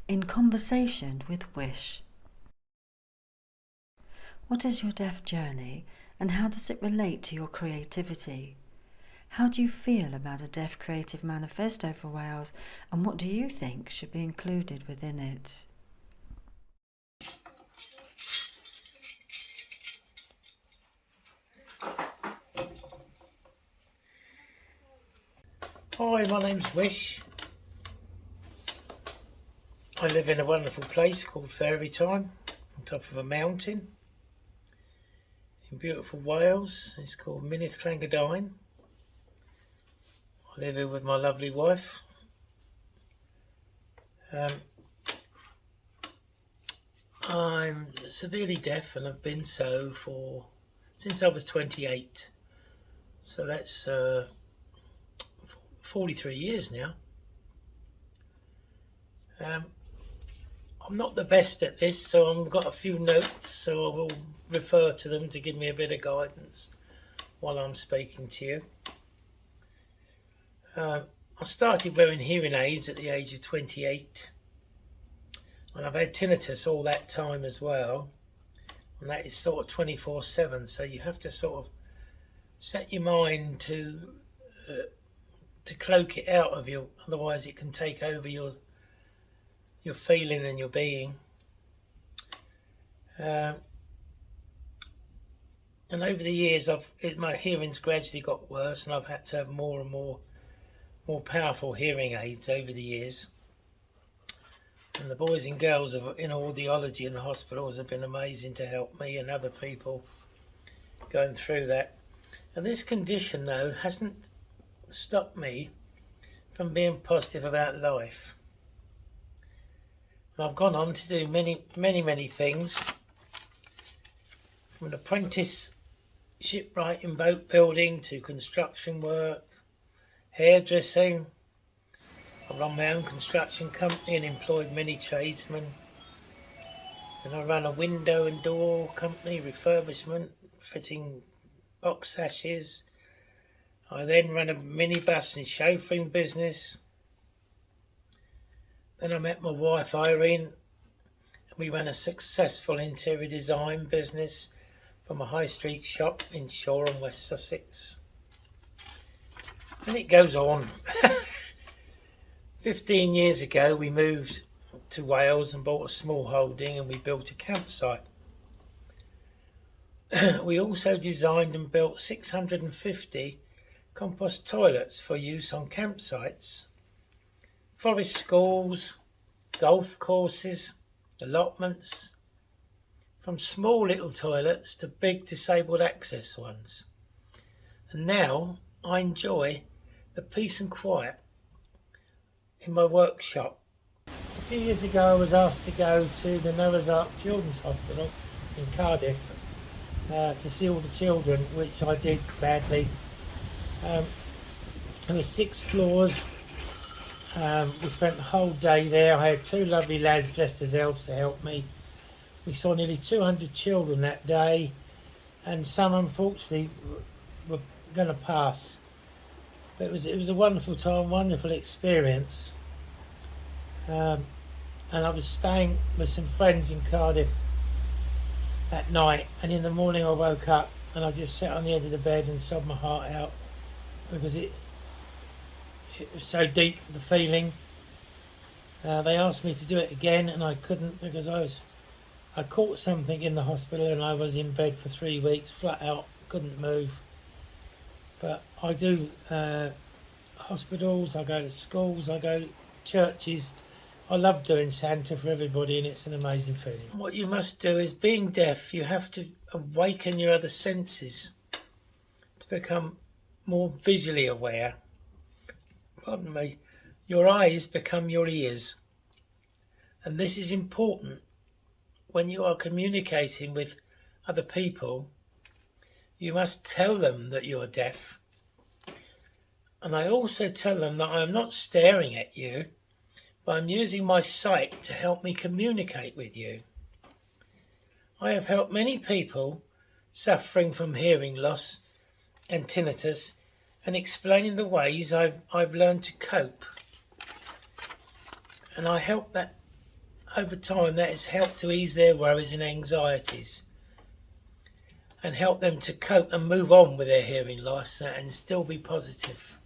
in conversation with Wish. What is your deaf journey and how does it relate to your creativity? How do you feel about a Deaf Creative Manifesto for Wales and what do you think should be included within it? Hi, my name's Wish. I live in a wonderful place called Fairytime on top of a mountain in beautiful Wales. It's called Mynydd Llangollen. I live here with my lovely wife. I'm severely deaf and I've been so since I was 28. So that's 43 years now. I'm not the best at this, so I've got a few notes, so I will refer to them to give me a bit of guidance while I'm speaking to you. I started wearing hearing aids at the age of 28, and I've had tinnitus all that time as well, and that is sort of 24/7, so you have to sort of set your mind to cloak it out of you, otherwise it can take over your feeling and your being. And over the years, my hearing's gradually got worse, and I've had to have more and more powerful hearing aids over the years. And the boys and girls in audiology in the hospitals have been amazing to help me and other people going through that. And this condition, though, hasn't stopped me from being positive about life. I've gone on to do many things, from an apprentice shipwrighting, boat building, to construction work, hairdressing. I run my own construction company and employed many tradesmen. And I run a window and door company, refurbishment, fitting box sashes. I then run a minibus and chauffeuring business. Then I met my wife Irene, and we ran a successful interior design business from a high street shop in Shoreham, West Sussex. And it goes on. 15 years ago we moved to Wales and bought a small holding, and we built a campsite. We also designed and built 650 compost toilets for use on campsites, forest schools, golf courses, allotments, from small little toilets to big disabled access ones. And now I enjoy the peace and quiet in my workshop. A few years ago I was asked to go to the Noah's Ark Children's Hospital in Cardiff to see all the children, which I did badly. There were 6 floors. We spent the whole day there. I had 2 lovely lads dressed as elves to help me. We saw nearly 200 children that day, and some unfortunately were going to pass. But it was a wonderful time, wonderful experience. And I was staying with some friends in Cardiff at night, and in the morning I woke up and I just sat on the edge of the bed and sobbed my heart out, because it was so deep, the feeling. They asked me to do it again and I couldn't, because I caught something in the hospital and I was in bed for 3 weeks, flat out, couldn't move. But I do hospitals, I go to schools, I go to churches. I love doing Santa for everybody, and it's an amazing feeling. What you must do is, being deaf, you have to awaken your other senses to become more visually aware. Pardon me. Your eyes become your ears. And this is important when you are communicating with other people. You must tell them that you are deaf. And I also tell them that I am not staring at you, but I'm using my sight to help me communicate with you. I have helped many people suffering from hearing loss and tinnitus, and explaining the ways I've learned to cope. And I hope that over time that has helped to ease their worries and anxieties and help them to cope and move on with their hearing loss and still be positive.